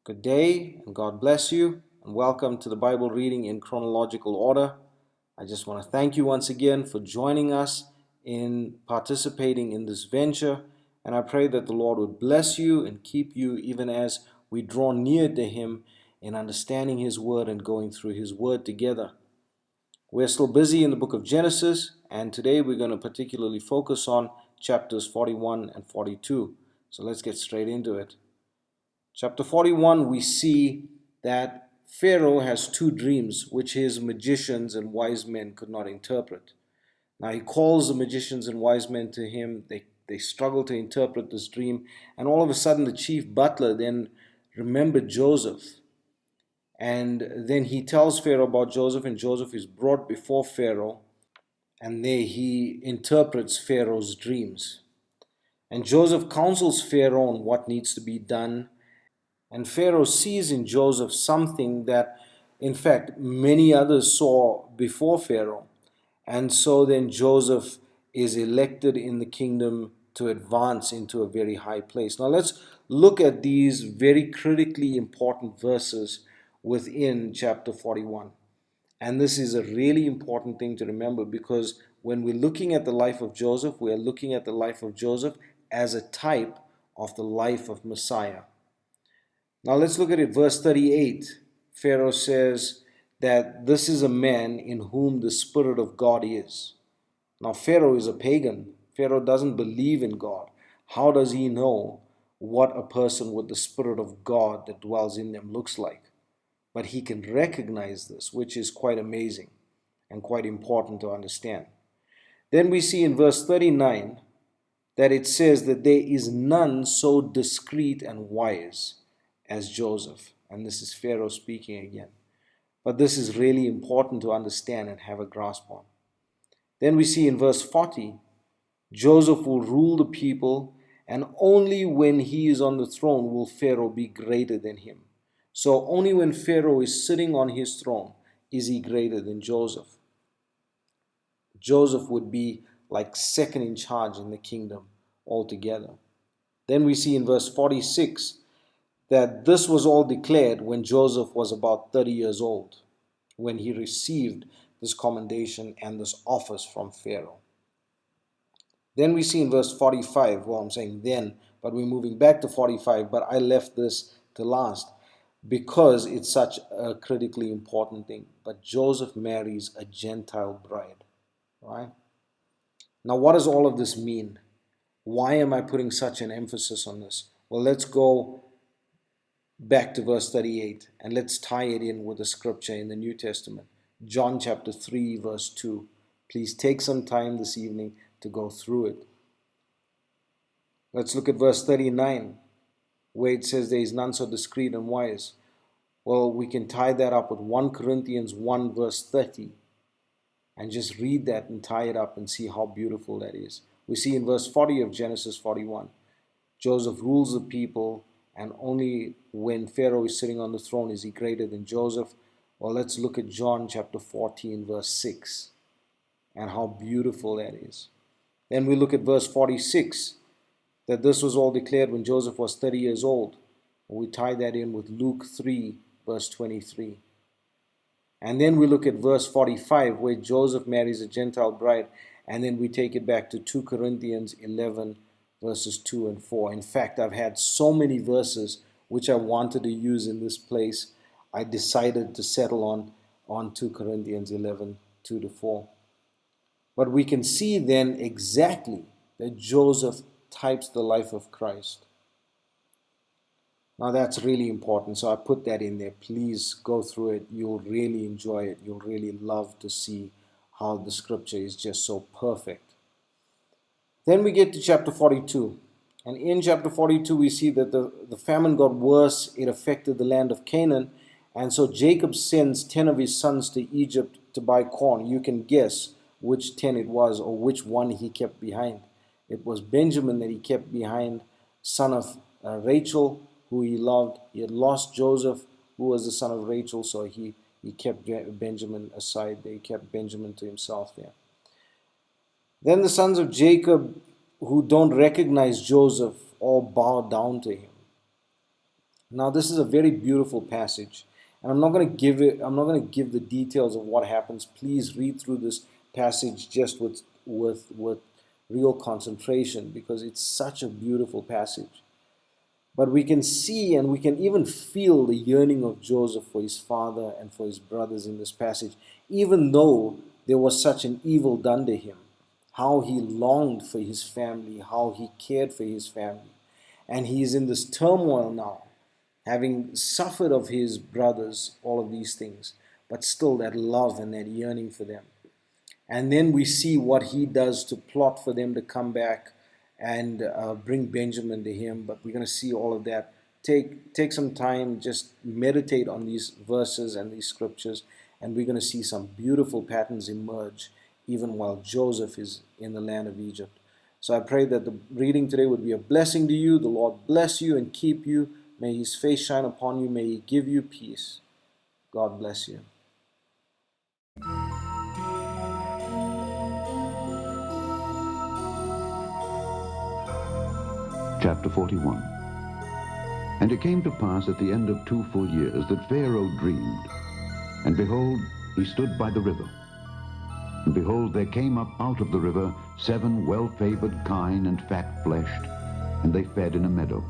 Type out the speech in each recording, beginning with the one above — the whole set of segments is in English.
Good day and God bless you, and welcome to the Bible reading in chronological order. I just want to thank you once again for joining us in participating in this venture, and I pray that the Lord would bless you and keep you even as we draw near to Him in understanding His Word and going through His Word together. We're still busy in the book of Genesis, and today we're going to particularly focus on chapters 41 and 42. So let's get straight into it. Chapter 41, we see that Pharaoh has two dreams which his magicians and wise men could not interpret. Now he calls the magicians and wise men to him. They struggle to interpret this dream, and all of a sudden the chief butler then remembered Joseph. And then he tells Pharaoh about Joseph, and Joseph is brought before Pharaoh, and there he interprets Pharaoh's dreams. And Joseph counsels Pharaoh on what needs to be done. And Pharaoh sees in Joseph something that, in fact, many others saw before Pharaoh. And so then Joseph is elected in the kingdom to advance into a very high place. Now let's look at these very critically important verses within chapter 41. And this is a really important thing to remember, because when we're looking at the life of Joseph, we are looking at the life of Joseph as a type of the life of Messiah. Now let's look at it. Verse 38. Pharaoh says that this is a man in whom the Spirit of God is. Now Pharaoh is a pagan. Pharaoh doesn't believe in God. How does he know what a person with the Spirit of God that dwells in them looks like? But he can recognize this, which is quite amazing and quite important to understand. Then we see in verse 39 that it says that there is none so discreet and wise as Joseph. And this is Pharaoh speaking again. But this is really important to understand and have a grasp on. Then we see in verse 40, Joseph will rule the people, and only when he is on the throne will Pharaoh be greater than him. So only when Pharaoh is sitting on his throne is he greater than Joseph. Joseph would be like second in charge in the kingdom altogether. Then we see in verse 46 that this was all declared when Joseph was about 30 years old, when he received this commendation and this office from Pharaoh. Then we see in verse 45, well, I'm saying then, but we're moving back to 45, but I left this to last because it's such a critically important thing. But Joseph marries a Gentile bride, right? Now, what does all of this mean? Why am I putting such an emphasis on this? Well, let's go back to verse 38 and let's tie it in with the scripture in the New Testament. John chapter 3, verse 2. Please take some time this evening to go through it. Let's look at verse 39, where it says there is none so discreet and wise. Well, we can tie that up with 1 Corinthians 1 verse 30 and just read that and tie it up and see how beautiful that is. We see in verse 40 of Genesis 41, Joseph rules the people, and only when Pharaoh is sitting on the throne is he greater than Joseph. Well, let's look at John chapter 14 verse 6 and how beautiful that is. Then we look at verse 46, that this was all declared when Joseph was 30 years old. We tie that in with Luke 3 verse 23. And then we look at verse 45, where Joseph marries a Gentile bride, and then we take it back to 2 Corinthians 11 verses 2 and 4. In fact, I've had so many verses which I wanted to use in this place, I decided to settle on 2 Corinthians 11, 2 to 4. But we can see then exactly that Joseph types the life of Christ. Now that's really important, so I put that in there. Please go through it. You'll really enjoy it. You'll really love to see how the scripture is just so perfect. Then we get to chapter 42. And in chapter 42, we see that the famine got worse. It affected the land of Canaan. And so Jacob sends 10 of his sons to Egypt to buy corn. You can guess which 10 it was or which one he kept behind. It was Benjamin that he kept behind, son of Rachel, who he loved. He had lost Joseph, who was the son of Rachel, so he kept Benjamin aside. He kept Benjamin to himself there. Then the sons of Jacob, who don't recognize Joseph, all bow down to him. Now, this is a very beautiful passage, and I'm not going to give it. I'm not going to give the details of what happens. Please read through this passage just with real concentration, because it's such a beautiful passage. But we can see and we can even feel the yearning of Joseph for his father and for his brothers in this passage, even though there was such an evil done to him. How he longed for his family, how he cared for his family. And he is in this turmoil now, having suffered of his brothers, all of these things, but still that love and that yearning for them. And then we see what he does to plot for them to come back and bring Benjamin to him. But we're going to see all of that. Take some time, just meditate on these verses and these scriptures, and we're going to see some beautiful patterns emerge even while Joseph is in the land of Egypt. So I pray that the reading today would be a blessing to you. The Lord bless you and keep you. May his face shine upon you. May he give you peace. God bless you. Chapter 41. And it came to pass at the end of 2 full years that Pharaoh dreamed. And behold, he stood by the river. And behold, there came up out of the river 7 well-favored kine and fat-fleshed, and they fed in a meadow.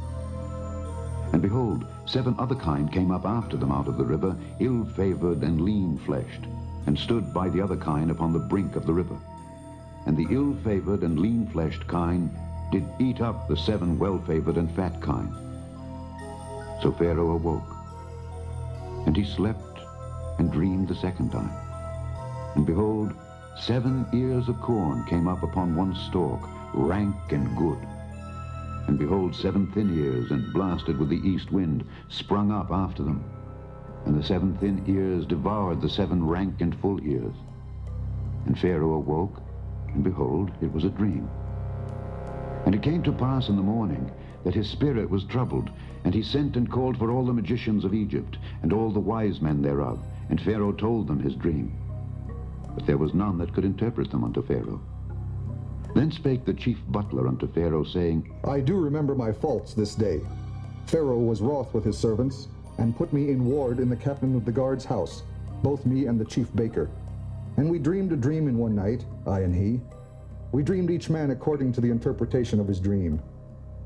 And behold, 7 other kine came up after them out of the river, ill-favored and lean-fleshed, and stood by the other kine upon the brink of the river. And the ill-favored and lean-fleshed kine did eat up the 7 well-favored and fat kine. So Pharaoh awoke, and he slept and dreamed the second time. And behold, 7 ears of corn came up upon one stalk, rank and good. And behold, 7 thin ears, and blasted with the east wind, sprung up after them. And the 7 thin ears devoured the 7 rank and full ears. And Pharaoh awoke, and behold, it was a dream. And it came to pass in the morning that his spirit was troubled, and he sent and called for all the magicians of Egypt, and all the wise men thereof. And Pharaoh told them his dream. But there was none that could interpret them unto Pharaoh. Then spake the chief butler unto Pharaoh, saying, I do remember my faults this day. Pharaoh was wroth with his servants, and put me in ward in the captain of the guard's house, both me and the chief baker. And we dreamed a dream in one night, I and he. We dreamed each man according to the interpretation of his dream.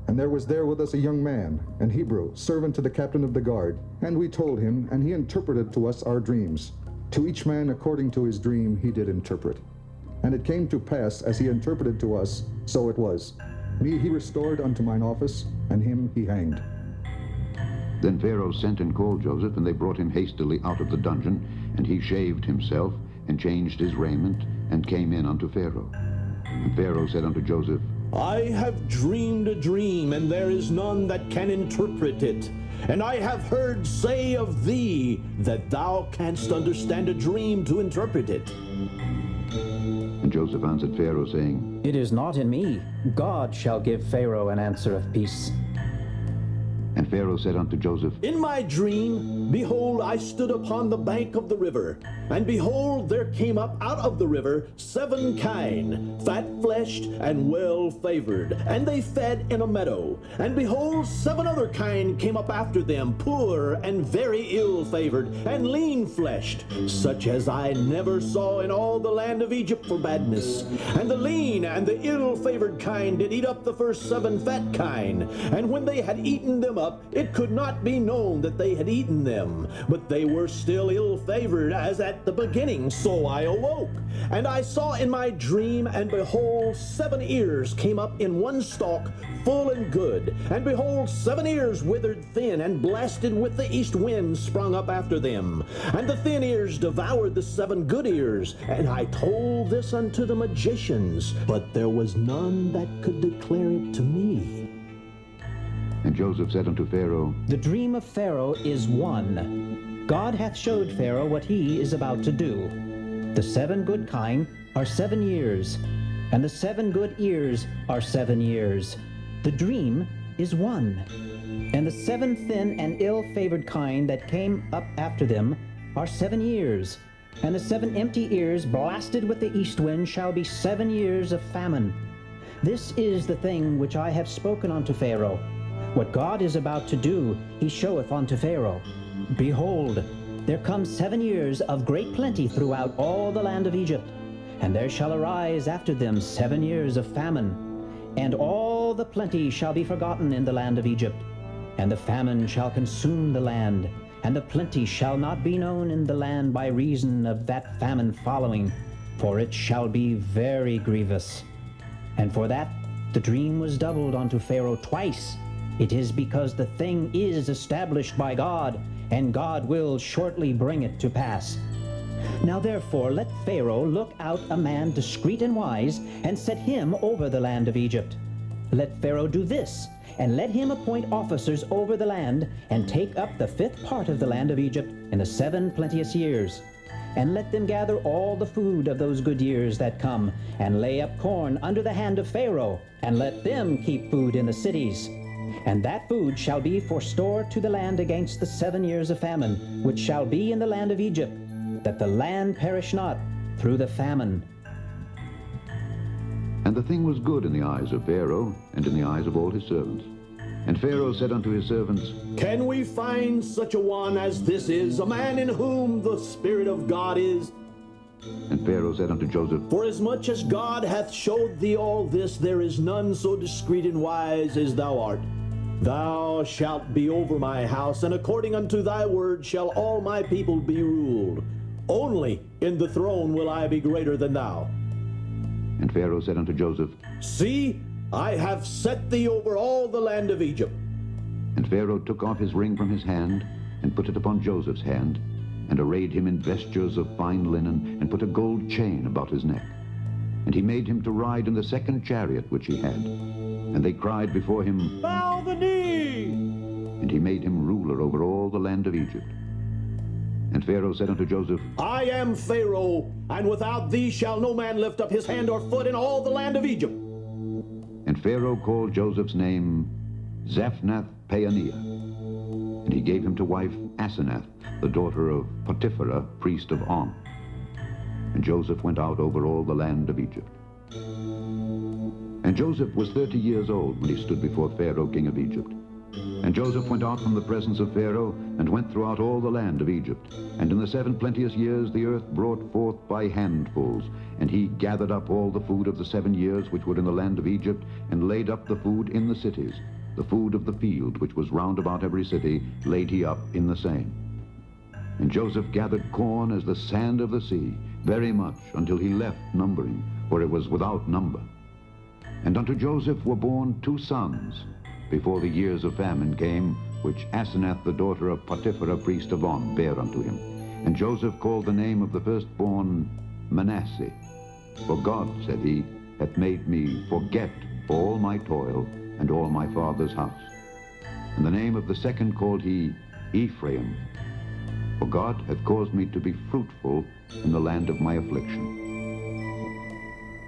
And there was there with us a young man, an Hebrew, servant to the captain of the guard. And we told him, and he interpreted to us our dreams. To each man according to his dream he did interpret. And it came to pass, as he interpreted to us, so it was. Me he restored unto mine office, and him he hanged. Then Pharaoh sent and called Joseph, and they brought him hastily out of the dungeon, and he shaved himself, and changed his raiment, and came in unto Pharaoh. And Pharaoh said unto Joseph, I have dreamed a dream, and there is none that can interpret it. And I have heard say of thee that thou canst understand a dream to interpret it. And Joseph answered Pharaoh, saying, It is not in me. God shall give Pharaoh an answer of peace. And Pharaoh said unto Joseph, In my dream, behold, I stood upon the bank of the river, and behold, there came up out of the river 7 kine, fat-fleshed and well-favored, and they fed in a meadow. And behold, 7 other kine came up after them, poor and very ill-favored, and lean-fleshed, such as I never saw in all the land of Egypt for badness. And the lean and the ill-favored kine did eat up the first 7 fat kine, and when they had eaten them up, it could not be known that they had eaten them, but they were still ill-favored as at the beginning. So I awoke, and I saw in my dream, and behold, 7 ears came up in one stalk, full and good. And behold, 7 ears withered thin, and blasted with the east wind sprung up after them. And the thin ears devoured the 7 good ears. And I told this unto the magicians, but there was none that could declare it to me. And Joseph said unto Pharaoh, The dream of Pharaoh is one. God hath showed Pharaoh what he is about to do. The 7 good kine are 7 years, and the 7 good ears are 7 years. The dream is one. And the 7 thin and ill-favored kine that came up after them are 7 years. And the 7 empty ears blasted with the east wind shall be 7 years of famine. This is the thing which I have spoken unto Pharaoh. What God is about to do, he showeth unto Pharaoh. Behold, there come 7 years of great plenty throughout all the land of Egypt, and there shall arise after them 7 years of famine, and all the plenty shall be forgotten in the land of Egypt, and the famine shall consume the land, and the plenty shall not be known in the land by reason of that famine following, for it shall be very grievous. And for that the dream was doubled unto Pharaoh twice. It is because the thing is established by God, and God will shortly bring it to pass. Now therefore let Pharaoh look out a man discreet and wise, and set him over the land of Egypt. Let Pharaoh do this, and let him appoint officers over the land, and take up the 5th part of the land of Egypt in the 7 plenteous years. And let them gather all the food of those good years that come, and lay up corn under the hand of Pharaoh, and let them keep food in the cities. And that food shall be for store to the land against the 7 years of famine, which shall be in the land of Egypt, that the land perish not through the famine. And the thing was good in the eyes of Pharaoh, and in the eyes of all his servants. And Pharaoh said unto his servants, Can we find such a one as this is, a man in whom the Spirit of God is? And Pharaoh said unto Joseph, Forasmuch as God hath showed thee all this, there is none so discreet and wise as thou art. Thou shalt be over my house, and according unto thy word shall all my people be ruled. Only in the throne will I be greater than thou. And Pharaoh said unto Joseph, See, I have set thee over all the land of Egypt. And Pharaoh took off his ring from his hand, and put it upon Joseph's hand, and arrayed him in vestures of fine linen, and put a gold chain about his neck. And he made him to ride in the 2nd chariot which he had. And they cried before him, Bow the knee! And he made him ruler over all the land of Egypt. And Pharaoh said unto Joseph, I am Pharaoh, and without thee shall no man lift up his hand or foot in all the land of Egypt. And Pharaoh called Joseph's name Zaphnath-Paaneah. And he gave him to wife Asenath, the daughter of Potiphera, priest of On. And Joseph went out over all the land of Egypt. And Joseph was 30 years old when he stood before Pharaoh, king of Egypt. And Joseph went out from the presence of Pharaoh, and went throughout all the land of Egypt. And in the 7 plenteous years the earth brought forth by handfuls. And he gathered up all the food of the 7 years which were in the land of Egypt, and laid up the food in the cities. The food of the field, which was round about every city, laid he up in the same. And Joseph gathered corn as the sand of the sea, very much, until he left numbering, for it was without number. And unto Joseph were born 2 sons, before the years of famine came, which Asenath the daughter of Potiphera priest of On bare unto him. And Joseph called the name of the firstborn Manasseh. For God, said he, hath made me forget all my toil and all my father's house. And the name of the second called he Ephraim. For God hath caused me to be fruitful in the land of my affliction.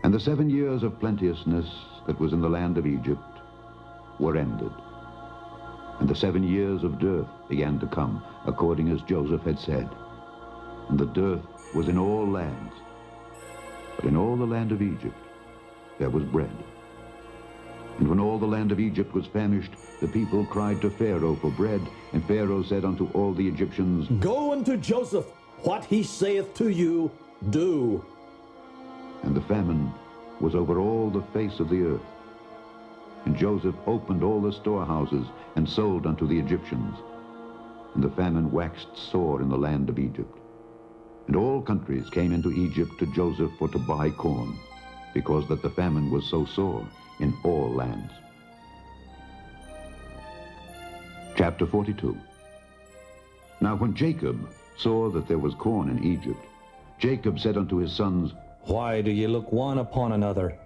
And the 7 years of plenteousness that was in the land of Egypt were ended. And the 7 years of dearth began to come, according as Joseph had said. And the dearth was in all lands. But in all the land of Egypt there was bread. And when all the land of Egypt was famished, the people cried to Pharaoh for bread. And Pharaoh said unto all the Egyptians, Go unto Joseph, what he saith to you, do. And the famine was over all the face of the earth. And Joseph opened all the storehouses, and sold unto the Egyptians. And the famine waxed sore in the land of Egypt. And all countries came into Egypt to Joseph for to buy corn, because that the famine was so sore in all lands. Chapter 42. Now when Jacob saw that there was corn in Egypt, Jacob said unto his sons, Why do ye look one upon another?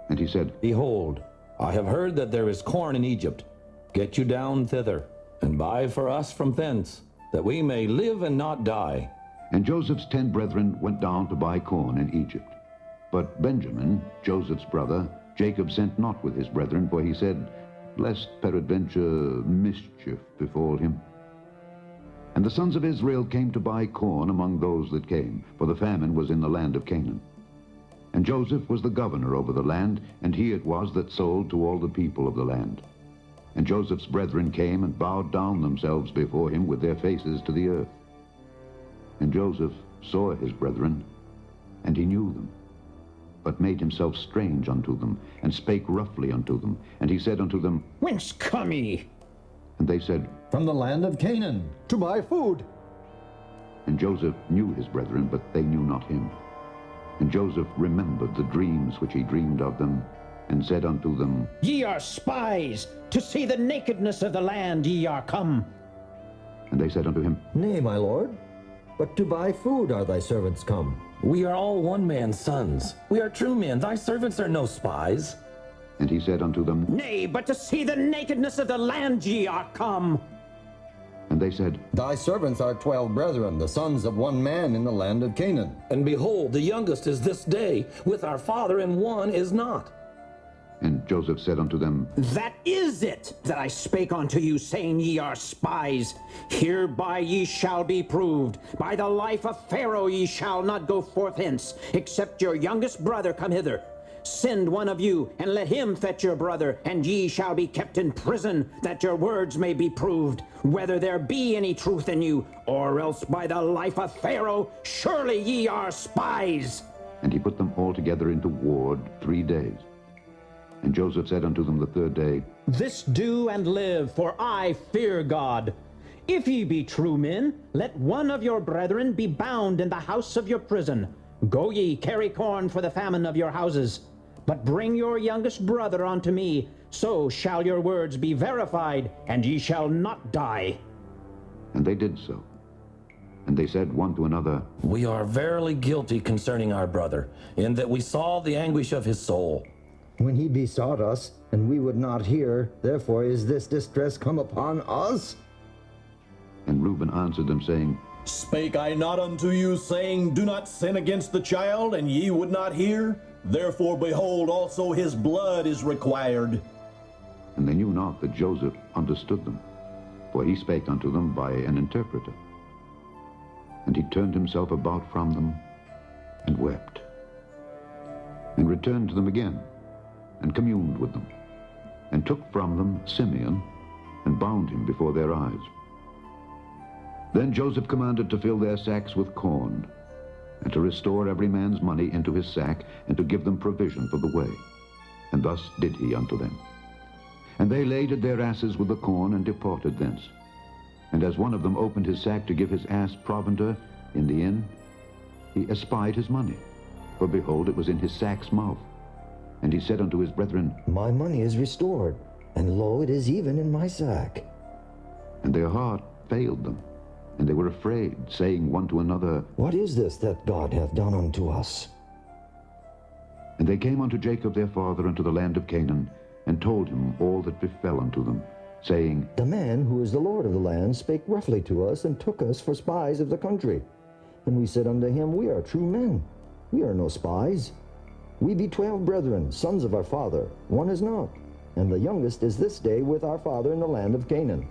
And he said, Behold, I have heard that there is corn in Egypt. Get you down thither, and buy for us from thence, that we may live and not die. And Joseph's 10 brethren went down to buy corn in Egypt. But Benjamin, Joseph's brother, Jacob sent not with his brethren, for he said, Lest peradventure mischief befall him. And the sons of Israel came to buy corn among those that came, for the famine was in the land of Canaan. And Joseph was the governor over the land, and he it was that sold to all the people of the land. And Joseph's brethren came and bowed down themselves before him with their faces to the earth. And Joseph saw his brethren, and he knew them, but made himself strange unto them, and spake roughly unto them. And he said unto them, Whence come ye? And they said, From the land of Canaan. To buy food. And Joseph knew his brethren, but they knew not him. And Joseph remembered the dreams which he dreamed of them, and said unto them, Ye are spies. To see the nakedness of the land ye are come. And they said unto him, Nay, my lord, but to buy food are thy servants come. We are all one man's sons. We are true men. Thy servants are no spies. And he said unto them, Nay, but to see the nakedness of the land ye are come. And they said, Thy servants are 12 brethren, the sons of one man in the land of Canaan. And behold, the youngest is this day with our father, and one is not. And Joseph said unto them, That is it that I spake unto you, saying ye are spies. Hereby ye shall be proved. By the life of Pharaoh ye shall not go forth hence, except your youngest brother come hither. Send one of you, and let him fetch your brother, and ye shall be kept in prison, that your words may be proved, whether there be any truth in you, or else by the life of Pharaoh, surely ye are spies. And he put them all together into ward 3 days. And Joseph said unto them the 3rd day, This do and live, for I fear God. If ye be true men, let one of your brethren be bound in the house of your prison. Go ye, carry corn for the famine of your houses. But bring your youngest brother unto me, so shall your words be verified, and ye shall not die. And they did so. And they said one to another, We are verily guilty concerning our brother, in that we saw the anguish of his soul. When he besought us, and we would not hear, therefore is this distress come upon us? And Reuben answered them, saying, Spake I not unto you, saying, Do not sin against the child, and ye would not hear? Therefore, behold, also his blood is required. And they knew not that Joseph understood them, for he spake unto them by an interpreter. And he turned himself about from them, and wept, and returned to them again, and communed with them, and took from them Simeon, and bound him before their eyes. Then Joseph commanded to fill their sacks with corn, and to restore every man's money into his sack, and to give them provision for the way. And thus did he unto them. And they laded their asses with the corn, and departed thence. And as one of them opened his sack to give his ass provender in the inn, he espied his money, for behold, it was in his sack's mouth. And he said unto his brethren, My money is restored, and lo, it is even in my sack. And their heart failed them, and they were afraid, saying one to another, What is this that God hath done unto us? And they came unto Jacob their father unto the land of Canaan, and told him all that befell unto them, saying, The man who is the Lord of the land spake roughly to us, and took us for spies of the country. And we said unto him, We are true men, we are no spies. We be 12 brethren, sons of our father, one is not, and the youngest is this day with our father in the land of Canaan.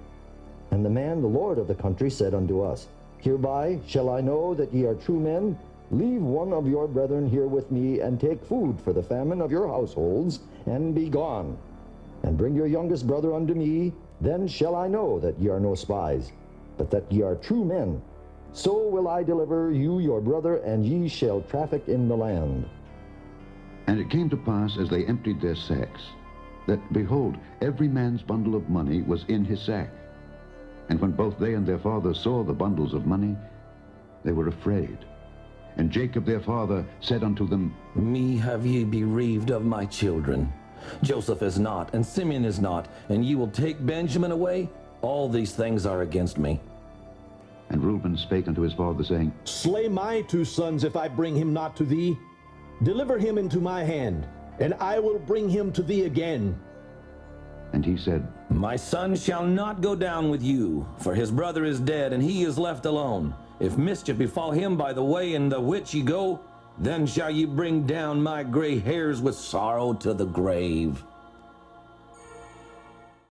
And the man, the Lord of the country, said unto us, Hereby shall I know that ye are true men? Leave one of your brethren here with me, and take food for the famine of your households, and be gone. And bring your youngest brother unto me, then shall I know that ye are no spies, but that ye are true men. So will I deliver you your brother, and ye shall traffic in the land. And it came to pass, as they emptied their sacks, that, behold, every man's bundle of money was in his sack. And when both they and their father saw the bundles of money, they were afraid. And Jacob their father said unto them, Me have ye bereaved of my children. Joseph is not, and Simeon is not, and ye will take Benjamin away? All these things are against me. And Reuben spake unto his father, saying, Slay my 2 sons if I bring him not to thee. Deliver him into my hand, and I will bring him to thee again. And he said, My son shall not go down with you, for his brother is dead, and he is left alone. If mischief befall him by the way in the which ye go, then shall ye bring down my gray hairs with sorrow to the grave.